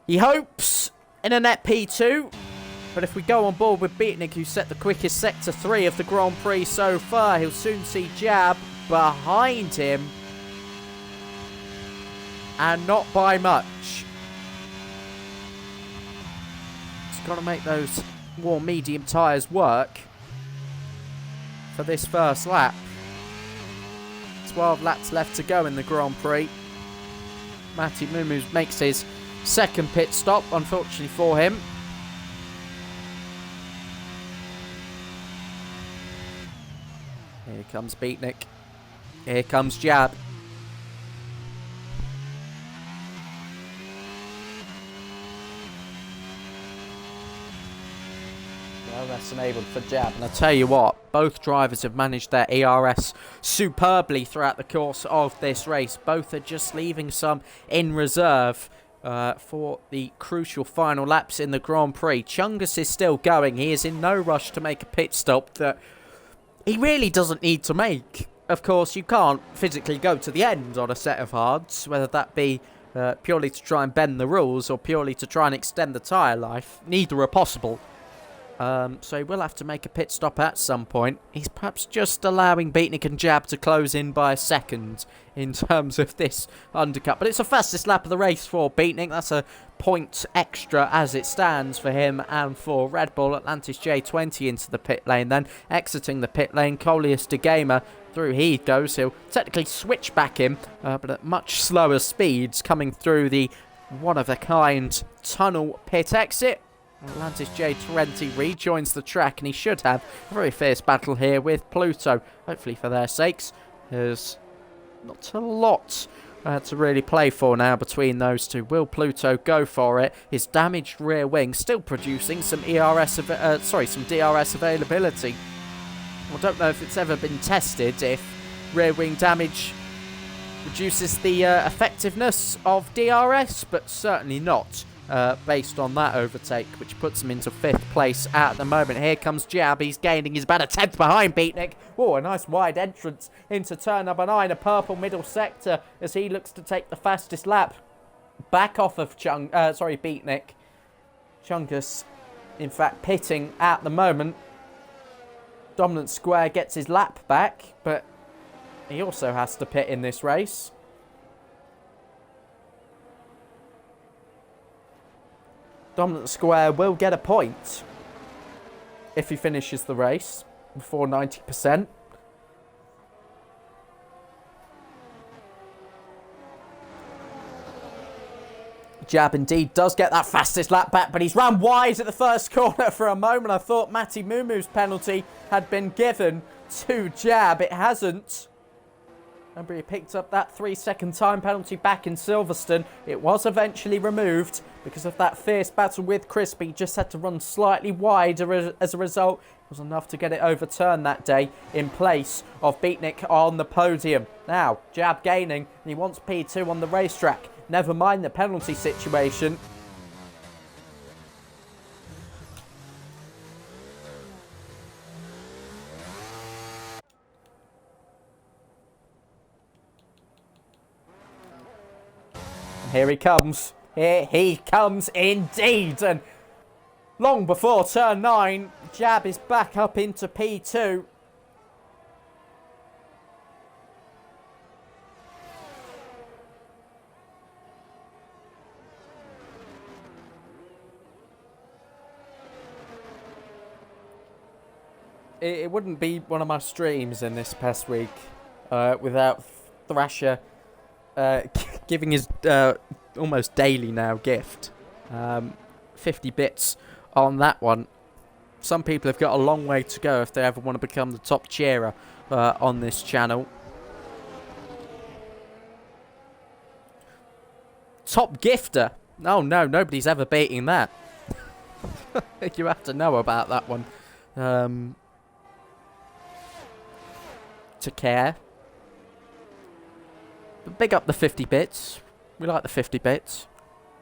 He hopes in a net P2. But if we go on board with Beatnik, who set the quickest Sector 3 of the Grand Prix so far, he'll soon see Jab behind him. And not by much. He's got to make those warm medium tyres work for this first lap. 12 laps left to go in the Grand Prix. Matti Mumu makes his second pit stop, unfortunately for him. Here comes Beatnik. Here comes Jab. Well, that's enabled for Jab. And I tell you what, both drivers have managed their ERS superbly throughout the course of this race. Both are just leaving some in reserve for the crucial final laps in the Grand Prix. Chungus is still going. He is in no rush to make a pit stop that he really doesn't need to make. Of course, you can't physically go to the end on a set of hards, whether that be purely to try and bend the rules or purely to try and extend the tyre life. Neither are possible. So he will have to make a pit stop at some point. He's perhaps just allowing Beatnik and Jab to close in by a second in terms of this undercut. But it's the fastest lap of the race for Beatnik. That's a point extra as it stands for him and for Red Bull. Atlantis J20 into the pit lane then. Exiting the pit lane, Coleus de Gamer through he goes. He'll technically switch back in, but at much slower speeds, coming through the one-of-a-kind tunnel pit exit. Atlantis J20 rejoins the track, and he should have a very fierce battle here with Pluto. Hopefully for their sakes. There's not a lot to really play for now between those two. Will Pluto go for it? His damaged rear wing still producing some some DRS availability. I don't know if it's ever been tested if rear wing damage reduces the effectiveness of DRS, but certainly not based on that overtake, which puts him into 5th place at the moment. Here comes Jab. He's gaining. He's about a 10th behind Beatnik. Oh, a nice wide entrance into turn number 9, a purple middle sector, as he looks to take the fastest lap back off of Beatnik. Chungus, in fact, pitting at the moment. Dominant Square gets his lap back, but he also has to pit in this race. Dominant Square will get a point if he finishes the race before 90%. Jab indeed does get that fastest lap back, but he's run wide at the first corner for a moment. I thought Matty Mumu's penalty had been given to Jab. It hasn't. Remember, he picked up that 3-second time penalty back in Silverstone. It was eventually removed because of that fierce battle with Crispy. He just had to run slightly wider as a result. It was enough to get it overturned that day in place of Beatnik on the podium. Now, Jab gaining, and he wants P2 on the racetrack. Never mind the penalty situation. Here he comes. Here he comes indeed. And long before turn 9, Jab is back up into P2. It wouldn't be one of my streams in this past week without Thrasher giving his almost daily now gift 50 bits on that one. Some people have got a long way to go if they ever want to become the top cheerer on this channel. Top gifter? Oh no, nobody's ever beating that. You have to know about that one to care. But big up the 50 bits. We like the 50 bits.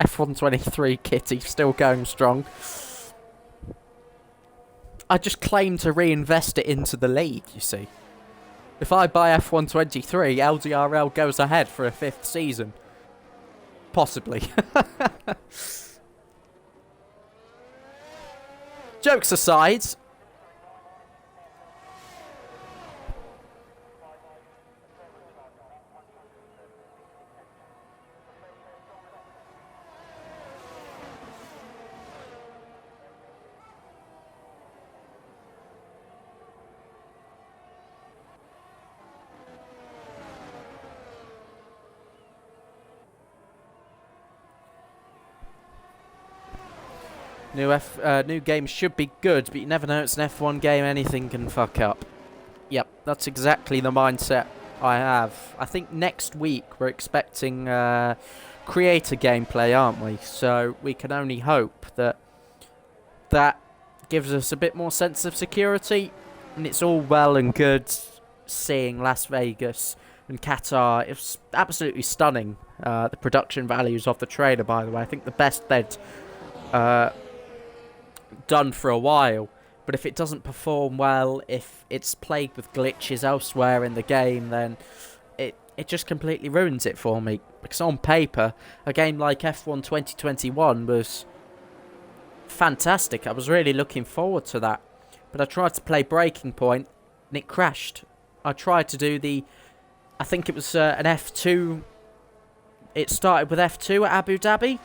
F123 Kitty still going strong. I just claim to reinvest it into the league, you see. If I buy F123, LDRL goes ahead for a 5th season. Possibly. Jokes aside, new game should be good, but you never know, it's an F1 game, anything can fuck up. Yep, that's exactly the mindset I have. I think next week we're expecting creator gameplay, aren't we? So we can only hope that that gives us a bit more sense of security. And it's all well and good seeing Las Vegas and Qatar. It's absolutely stunning, the production values of the trailer, by the way. I think the best they'd done for a while, but if it doesn't perform well, if it's plagued with glitches elsewhere in the game, then it just completely ruins it for me. Because on paper, a game like F1 2021 was fantastic. I was really looking forward to that, but I tried to play Breaking Point and it crashed. I tried to do I think it was an F2. It started with F2 at Abu Dhabi.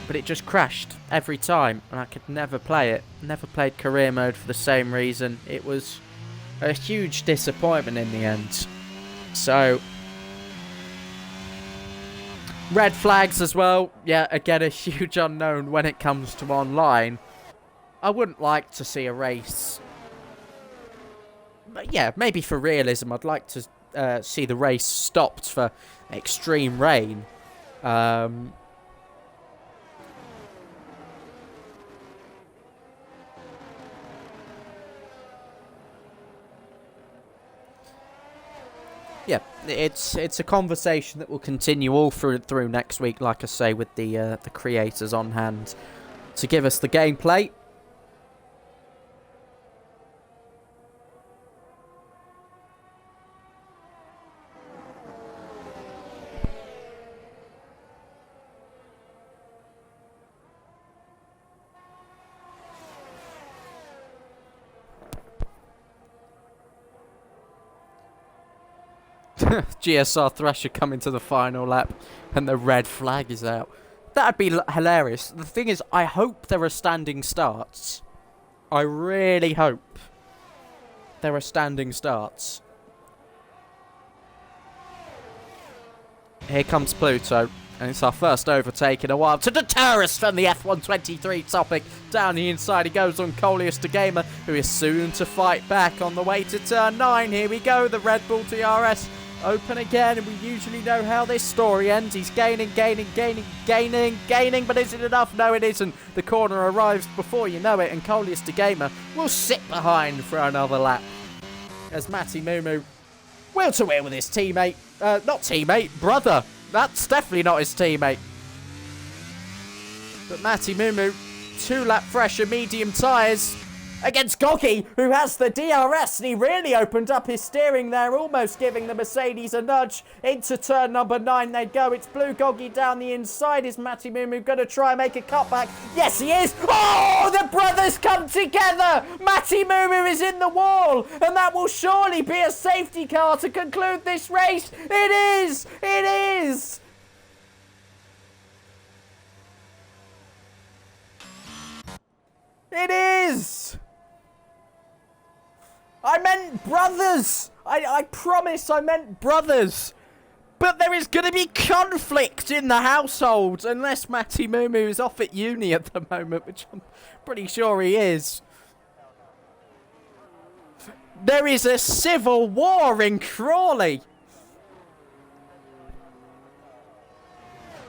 But it just crashed every time, and I could never play it. Never played career mode for the same reason. It was a huge disappointment in the end. So, red flags as well. Yeah, again, a huge unknown when it comes to online. I wouldn't like to see a race. But yeah, maybe for realism, I'd like to see the race stopped for extreme rain. Yeah, it's a conversation that will continue all through next week, like I say, with the creators on hand to give us the gameplay. GSR Thrasher coming to the final lap and the red flag is out. That'd be hilarious. The thing is, I hope there are standing starts. I really hope there are standing starts. Here comes Pluto. And it's our first overtake in a while to deter us from the F123 topic. Down the inside he goes on Coleus de Gamer, who is soon to fight back on the way to turn 9. Here we go, the Red Bull DRS open again, and we usually know how this story ends. He's gaining, but is it enough? No, it isn't. The corner arrives before you know it, and Coleus de Gamer will sit behind for another lap. As Matty Mumu wheel to wheel with his teammate. Not teammate, brother. That's definitely not his teammate. But Matty Mumu, 2-lap fresher, medium tyres against Goggy, who has the DRS, and he really opened up his steering there, almost giving the Mercedes a nudge. Into turn number 9 they go. It's Blue Goggy down the inside. Is Matty Mumu going to try and make a cutback? Yes, he is. Oh, the brothers come together. Matty Mumu is in the wall, and that will surely be a safety car to conclude this race. It is. It is. It is. I meant brothers. I promise I meant brothers. But there is going to be conflict in the household unless Matty Mumu is off at uni at the moment, which I'm pretty sure he is. There is a civil war in Crawley.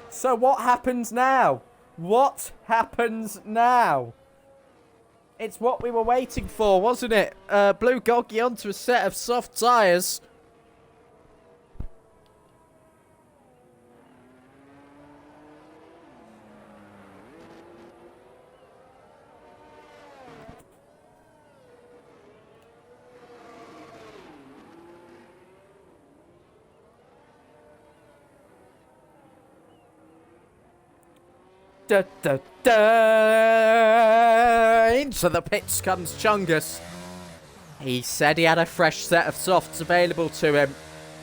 So what happens now? What happens now? It's what we were waiting for, wasn't it? Blue Goggy onto a set of soft tyres. Da, da, da. Into the pits comes Chungus. He said he had a fresh set of softs available to him.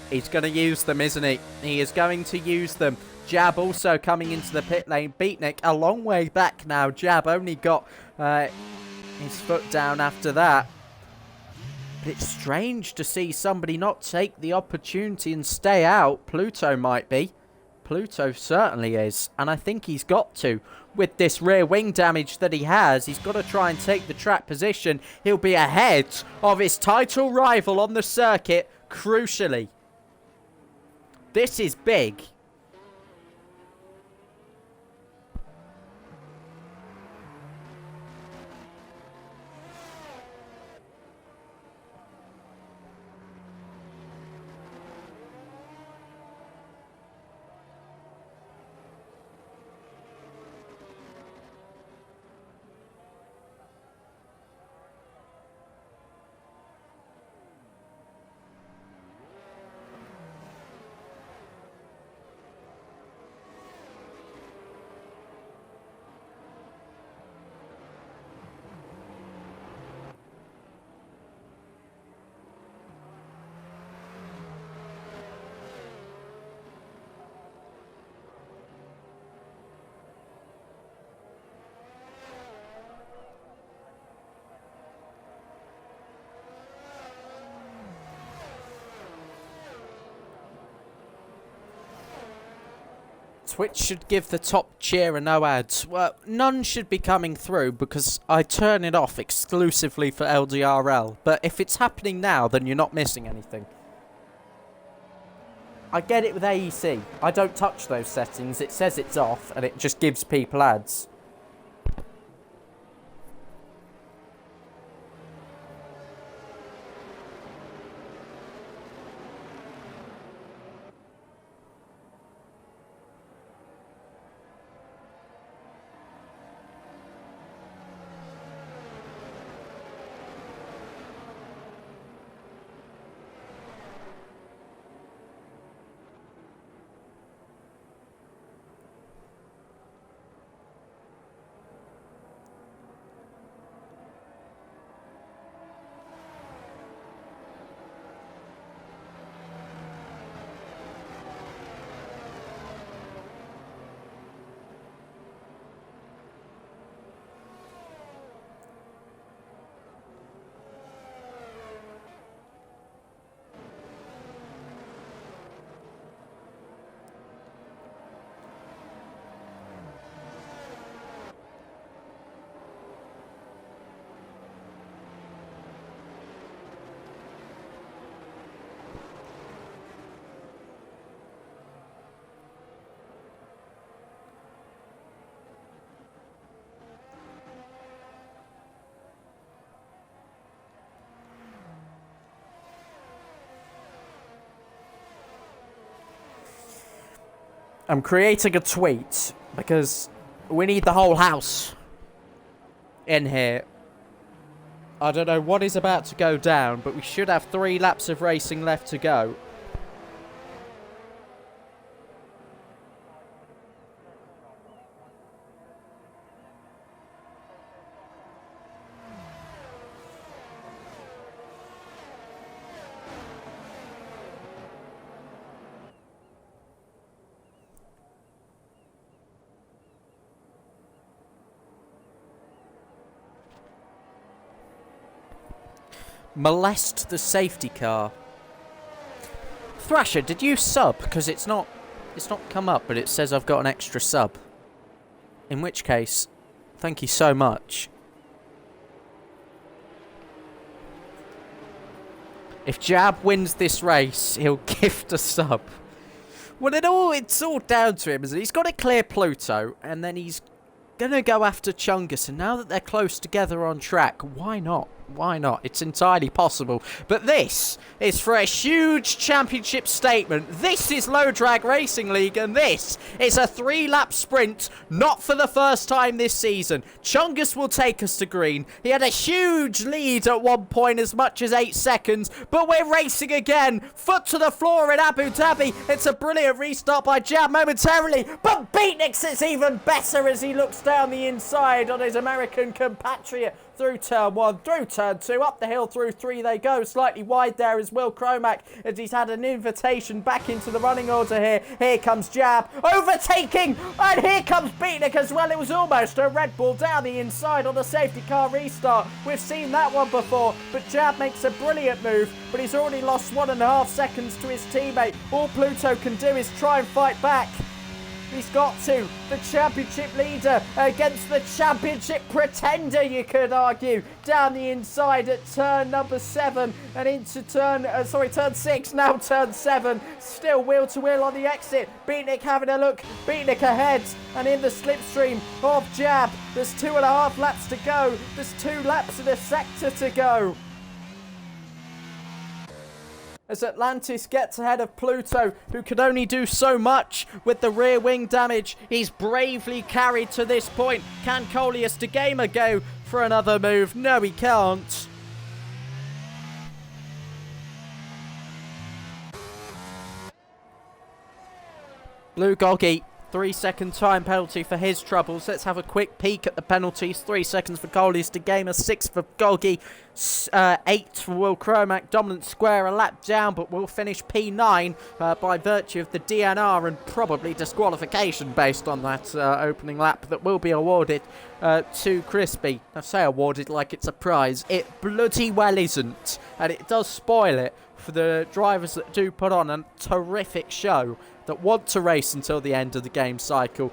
He's going to use them, isn't he? He is going to use them. Jab also coming into the pit lane. Beatnik a long way back now. Jab only got his foot down after that. But it's strange to see somebody not take the opportunity and stay out. Pluto might be. Pluto certainly is, and I think he's got to. With this rear wing damage that he has, he's got to try and take the track position. He'll be ahead of his title rival on the circuit, crucially. This is big. Twitch should give the top cheer a no ads. Well, none should be coming through because I turn it off exclusively for LDRL. But if it's happening now, then you're not missing anything. I get it with AEC. I don't touch those settings. It says it's off and it just gives people ads. I'm creating a tweet because we need the whole house in here. I don't know what is about to go down, but we should have 3 laps of racing left to go. Molest the safety car. Thrasher, did you sub? Because it's not come up, but it says I've got an extra sub. In which case, thank you so much. If Jab wins this race, he'll gift a sub. Well, it's all down to him, isn't it? He's got to clear Pluto, and then he's gonna go after Chungus, and now that they're close together on track, why not? Why not? It's entirely possible. But this is for a huge championship statement. This is Low Drag Racing League, and this is a 3-lap sprint, not for the first time this season. Chungus will take us to green. He had a huge lead at one point, as much as 8 seconds, but we're racing again. Foot to the floor in Abu Dhabi. It's a brilliant restart by Jab momentarily, but Beatnik sits even better as he looks down the inside on his American compatriot. Through turn 1, through turn 2, up the hill through 3 they go. Slightly wide there is Will Cromack as he's had an invitation back into the running order here. Here comes Jab, overtaking, and here comes Beatnik as well. It was almost a Red Bull down the inside on the safety car restart. We've seen that one before, but Jab makes a brilliant move, but he's already lost 1.5 seconds to his teammate. All Pluto can do is try and fight back. He's got to. The championship leader against the championship pretender, you could argue. Down the inside at turn number 7 and into turn 6, now turn 7. Still wheel to wheel on the exit. Beatnik having a look. Beatnik ahead and in the slipstream of Jab. There's 2.5 laps to go. There's 2 laps in a sector to go. As Atlantis gets ahead of Pluto, who could only do so much with the rear wing damage. He's bravely carried to this point. Can Coleus de Gamer go for another move? No, he can't. Blue Goggy, 3-second time penalty for his troubles. Let's have a quick peek at the penalties. 3 seconds for Coleus de Gamer, 6 for Goggy, 8 for Will Cromack. Dominant square a lap down, but will finish P9 by virtue of the DNR and probably disqualification based on that opening lap that will be awarded to Crispy. I say awarded like it's a prize. It bloody well isn't, and it does spoil it for the drivers that do put on a terrific show, that want to race until the end of the game cycle.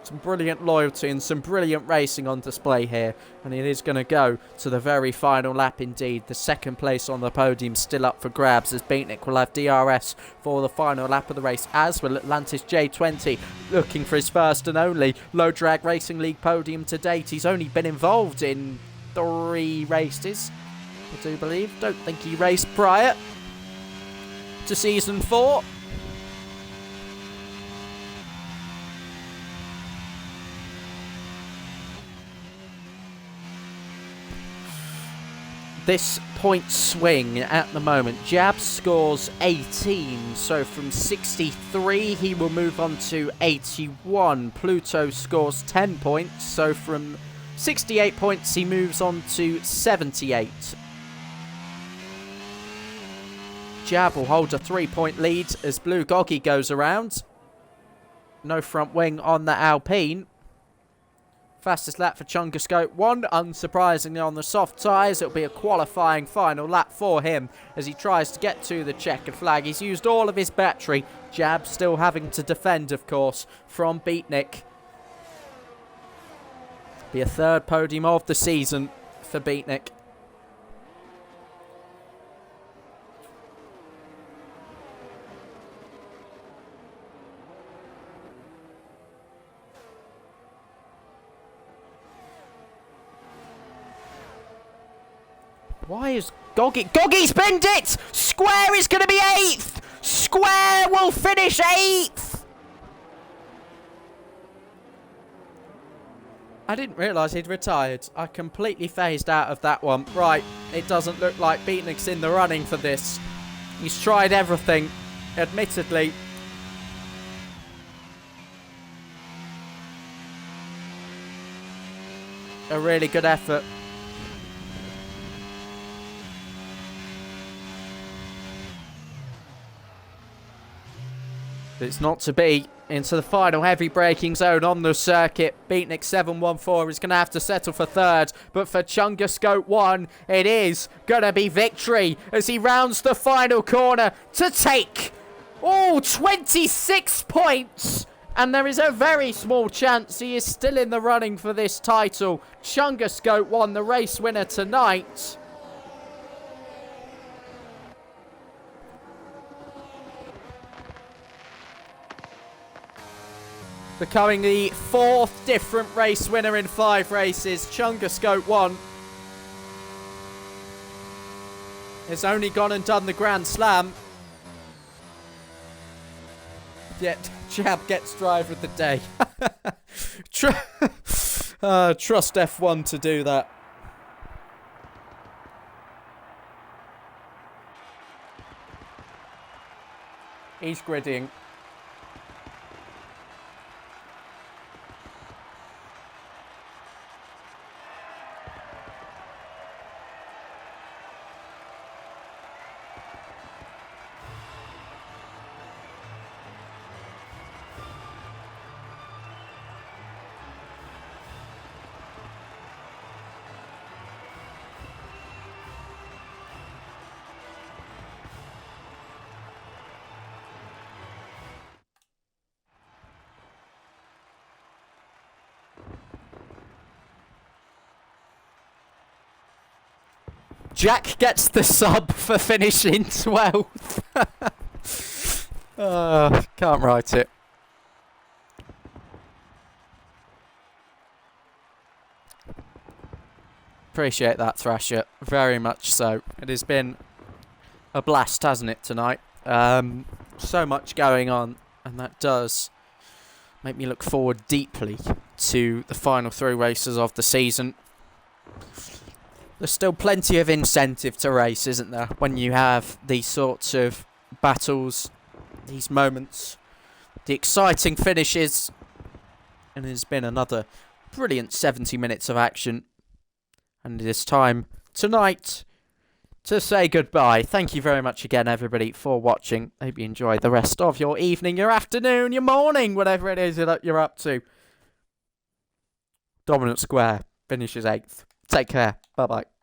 Some brilliant loyalty and some brilliant racing on display here. And it is going to go to the very final lap indeed. The second place on the podium still up for grabs, as Beatnik will have DRS for the final lap of the race, as will Atlantis J20, looking for his first and only Low Drag Racing League podium to date. He's only been involved in 3 races, I do believe. Don't think he raced prior to season 4. This point swing at the moment, Jab scores 18, so from 63 he will move on to 81. Pluto scores 10 points, so from 68 points he moves on to 78. Jab will hold a 3-point lead as Blue Goggy goes around. No front wing on the Alpine. Fastest lap for Chungus 1, unsurprisingly on the soft tyres. It'll be a qualifying final lap for him as he tries to get to the checkered flag. He's used all of his battery. Jab still having to defend, of course, from Beatnik. Be a 3rd podium of the season for Beatnik. Why is Goggy... Goggy's binned it! Square is going to be 8th! Square will finish 8th! I didn't realise he'd retired. I completely phased out of that one. Right, it doesn't look like Beatnik's in the running for this. He's tried everything, admittedly. A really good effort. It's not to be. Into the final heavy braking zone on the circuit. Beatnik 714 is going to have to settle for third. But for Chungascope 1, it is going to be victory as he rounds the final corner to take, 26 points. And there is a very small chance he is still in the running for this title. Chungascope 1, the race winner tonight. Becoming the 4th different race winner in 5 races, Chungascope 1 has only gone and done the Grand Slam. Yet, Jab gets driver of the day. Trust F1 to do that. He's griddying. Jack gets the sub for finishing 12th. Can't write it. Appreciate that, Thrasher. Very much so. It has been a blast, hasn't it, tonight? So much going on, and that does make me look forward deeply to the final 3 races of the season. There's still plenty of incentive to race, isn't there? When you have these sorts of battles, these moments, the exciting finishes. And it has been another brilliant 70 minutes of action. And it is time tonight to say goodbye. Thank you very much again, everybody, for watching. Hope you enjoy the rest of your evening, your afternoon, your morning, whatever it is that you're up to. Dominant Square finishes 8th. Take care. Bye-bye.